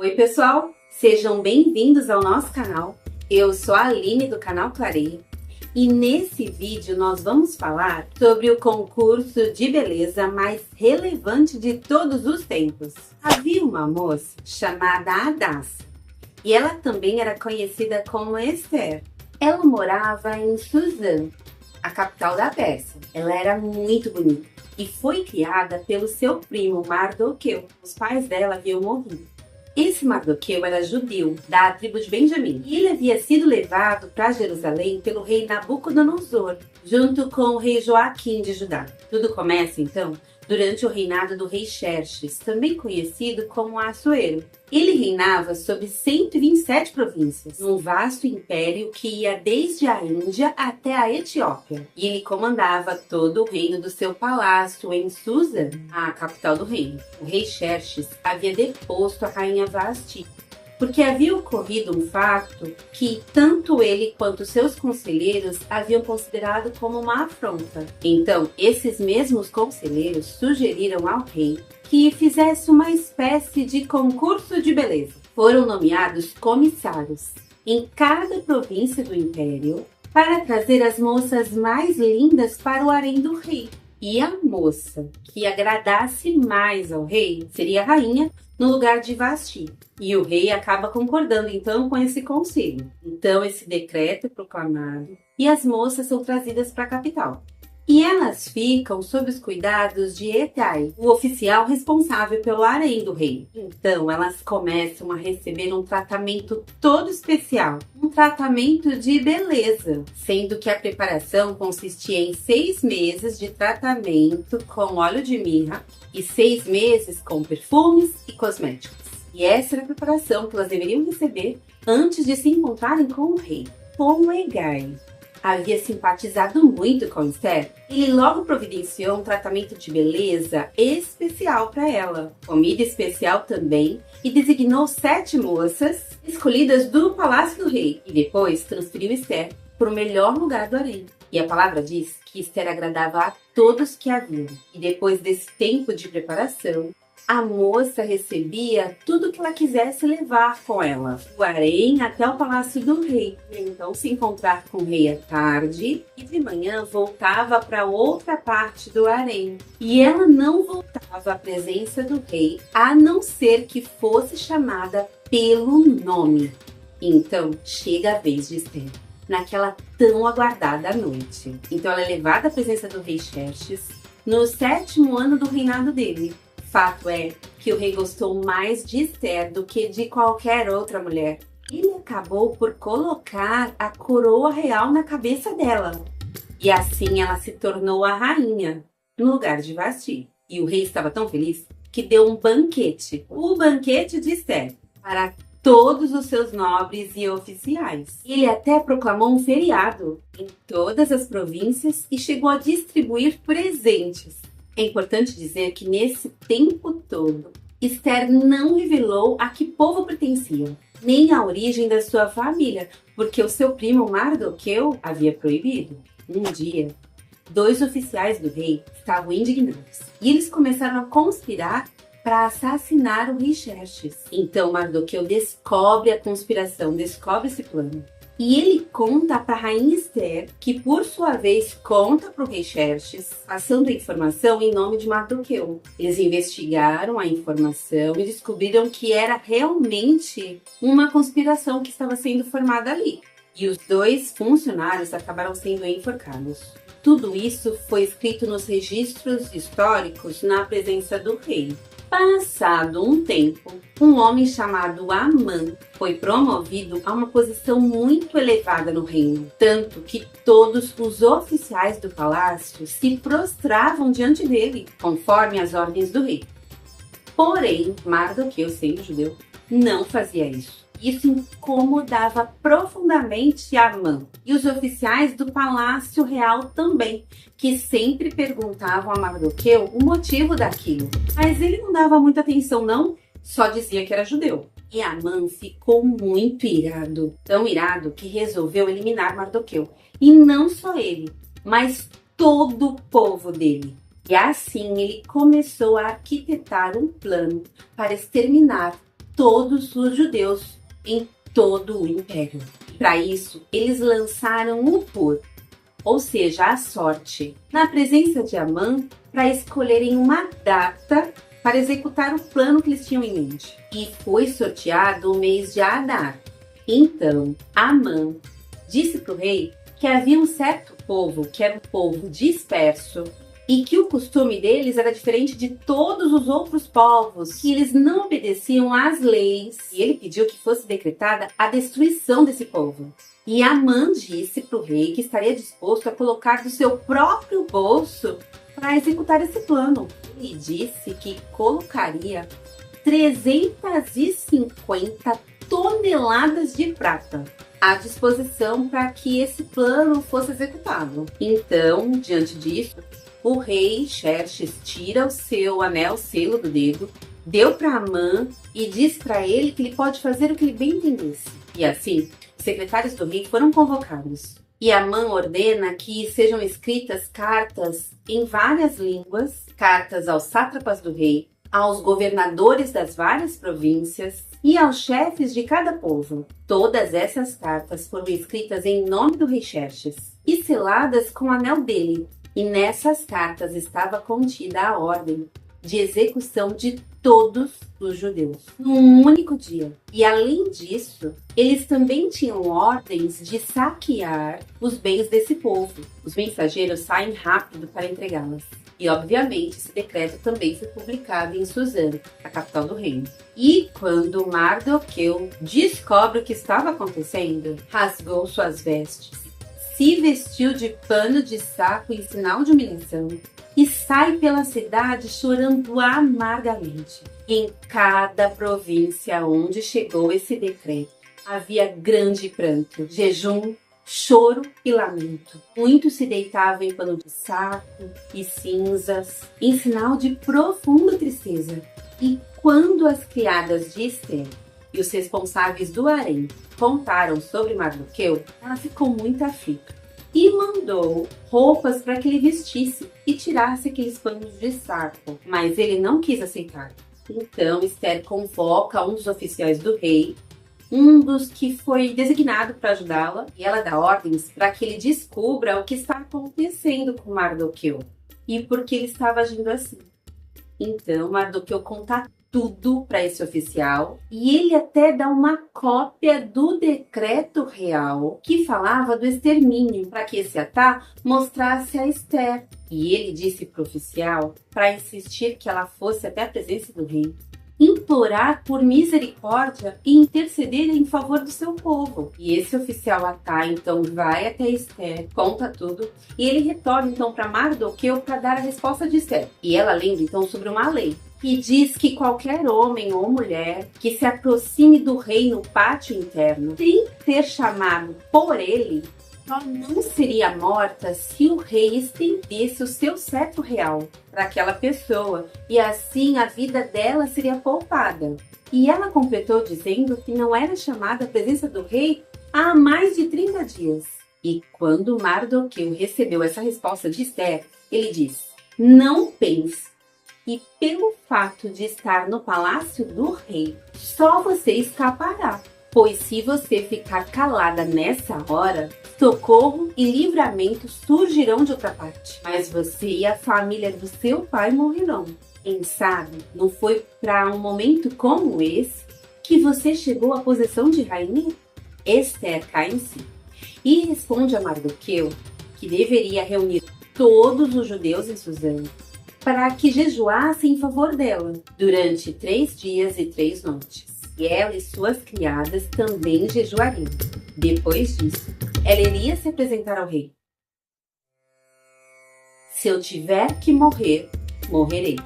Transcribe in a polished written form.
Oi pessoal, sejam bem-vindos ao nosso canal. Eu sou a Aline do canal Clareia e nesse vídeo nós vamos falar sobre o concurso de beleza mais relevante de todos os tempos. Havia uma moça chamada Hadassa e ela também era conhecida como Esther. Ela morava em Suzã, a capital da Pérsia. Ela era muito bonita e foi criada pelo seu primo Mardoqueu. Os pais dela haviam morrido. Esse Mardoqueu era judeu, da tribo de Benjamim, e ele havia sido levado para Jerusalém pelo rei Nabucodonosor, junto com o rei Joaquim de Judá. Tudo começa, então, durante o reinado do rei Xerxes, também conhecido como Assuero. Ele reinava sobre 127 províncias, num vasto império que ia desde a Índia até a Etiópia. E ele comandava todo o reino do seu palácio em Susa, a capital do reino. O rei Xerxes havia deposto a rainha Vasti, porque havia ocorrido um fato que tanto ele quanto seus conselheiros haviam considerado como uma afronta. Então, esses mesmos conselheiros sugeriram ao rei que fizesse uma espécie de concurso de beleza. Foram nomeados comissários em cada província do império para trazer as moças mais lindas para o harém do rei. E a moça que agradasse mais ao rei seria a rainha no lugar de Vasti. E o rei acaba concordando então com esse conselho. Então esse decreto é proclamado e as moças são trazidas para a capital. E elas ficam sob os cuidados de Etai, o oficial responsável pelo harém do rei. Então elas começam a receber um tratamento todo especial, um tratamento de beleza, sendo que a preparação consistia em 6 meses de tratamento com óleo de mirra e 6 meses com perfumes e cosméticos. E essa era a preparação que elas deveriam receber antes de se encontrarem com o rei. Como Hegai havia simpatizado muito com Esther, ele logo providenciou um tratamento de beleza especial para ela, comida especial também, e designou 7 moças escolhidas do palácio do rei, e depois transferiu Esther para o melhor lugar do harém. E a palavra diz que Esther agradava a todos que a viam, e depois desse tempo de preparação, a moça recebia tudo que ela quisesse levar com ela, do harém até o palácio do rei. Então se encontrar com o rei à tarde e de manhã voltava para outra parte do harém. E ela não voltava à presença do rei, a não ser que fosse chamada pelo nome. Então chega a vez de Esther, naquela tão aguardada noite. Então ela é levada à presença do rei Xerxes no 7º ano do reinado dele. Fato é que o rei gostou mais de Esther do que de qualquer outra mulher. Ele acabou por colocar a coroa real na cabeça dela. E assim ela se tornou a rainha, no lugar de Vasti. E o rei estava tão feliz que deu um banquete, o banquete de Esther, para todos os seus nobres e oficiais. Ele até proclamou um feriado em todas as províncias e chegou a distribuir presentes. É importante dizer que nesse tempo todo, Esther não revelou a que povo pertencia, nem a origem da sua família, porque o seu primo Mardoqueu havia proibido. Um dia, 2 oficiais do rei estavam indignados e eles começaram a conspirar para assassinar o rei Xerxes. Então Mardoqueu descobre a conspiração, descobre esse plano. E ele conta para a rainha Esther, que por sua vez conta para o rei Xerxes, passando a informação em nome de Mardoqueu. Eles investigaram a informação e descobriram que era realmente uma conspiração que estava sendo formada ali. E os 2 funcionários acabaram sendo enforcados. Tudo isso foi escrito nos registros históricos na presença do rei. Passado um tempo, um homem chamado Amã foi promovido a uma posição muito elevada no reino, tanto que todos os oficiais do palácio se prostravam diante dele, conforme as ordens do rei. Porém, Mardoqueu, sendo judeu, não fazia isso. Isso incomodava profundamente Amã e os oficiais do palácio real também, que sempre perguntavam a Mardoqueu o motivo daquilo. Mas ele não dava muita atenção não, só dizia que era judeu. E Amã ficou muito irado, tão irado que resolveu eliminar Mardoqueu. E não só ele, mas todo o povo dele. E assim ele começou a arquitetar um plano para exterminar todos os judeus em todo o império. Para isso, eles lançaram o pur, ou seja, a sorte, na presença de Amã para escolherem uma data para executar o plano que eles tinham em mente. E foi sorteado o mês de Adar. Então, Amã disse para o rei que havia um certo povo, que era um povo disperso, e que o costume deles era diferente de todos os outros povos, que eles não obedeciam às leis. E ele pediu que fosse decretada a destruição desse povo. E Amã disse para o rei que estaria disposto a colocar do seu próprio bolso para executar esse plano. Ele disse que colocaria 350 toneladas de prata à disposição para que esse plano fosse executado. Então, diante disso, o rei Xerxes tira o seu anel selo do dedo, deu para Amã e diz para ele que ele pode fazer o que ele bem entendesse. E assim, os secretários do rei foram convocados. E Amã ordena que sejam escritas cartas em várias línguas, cartas aos sátrapas do rei, aos governadores das várias províncias e aos chefes de cada povo. Todas essas cartas foram escritas em nome do rei Xerxes e seladas com o anel dele. E nessas cartas estava contida a ordem de execução de todos os judeus, num único dia. E além disso, eles também tinham ordens de saquear os bens desse povo. Os mensageiros saem rápido para entregá-las. E, obviamente, esse decreto também foi publicado em Suzã, a capital do reino. E quando Mardoqueu descobre o que estava acontecendo, rasgou suas vestes, se vestiu de pano de saco em sinal de humilhação e sai pela cidade chorando amargamente. Em cada província onde chegou esse decreto, havia grande pranto, jejum, choro e lamento. Muitos se deitavam em pano de saco e cinzas, em sinal de profunda tristeza. E quando as criadas de Ester e os responsáveis do harém contaram sobre Mardoqueu, ela ficou muito aflita e mandou roupas para que ele vestisse e tirasse aqueles panos de saco, mas ele não quis aceitar. Então Ester convoca um dos oficiais do rei, um dos que foi designado para ajudá-la, e ela dá ordens para que ele descubra o que está acontecendo com Mardoqueu e por que ele estava agindo assim. Então Mardoqueu conta tudo para esse oficial e ele até dá uma cópia do decreto real que falava do extermínio para que esse Atá mostrasse a Ester. E ele disse para o oficial para insistir que ela fosse até a presença do rei, implorar por misericórdia e interceder em favor do seu povo. E esse oficial Atá então vai até Ester, conta tudo e ele retorna então para Mardoqueu para dar a resposta de Ester. E ela lembra então sobre uma lei que diz que qualquer homem ou mulher que se aproxime do rei no pátio interno sem ser chamado por ele, só não seria morta se o rei estendesse o seu cetro real para aquela pessoa e assim a vida dela seria poupada. E ela completou dizendo que não era chamada à presença do rei há mais de 30 dias. E quando Mardoqueu recebeu essa resposta de Ester, ele disse: não pense. E pelo fato de estar no palácio do rei, só você escapará. Pois se você ficar calada nessa hora, socorro e livramento surgirão de outra parte. Mas você e a família do seu pai morrerão. Quem sabe não foi para um momento como esse que você chegou à posição de rainha? Ester cai em si e responde a Mardoqueu que deveria reunir todos os judeus em Suzã para que jejuassem em favor dela durante 3 dias e 3 noites. E ela e suas criadas também jejuariam. Depois disso, ela iria se apresentar ao rei. Se eu tiver que morrer, morrerei.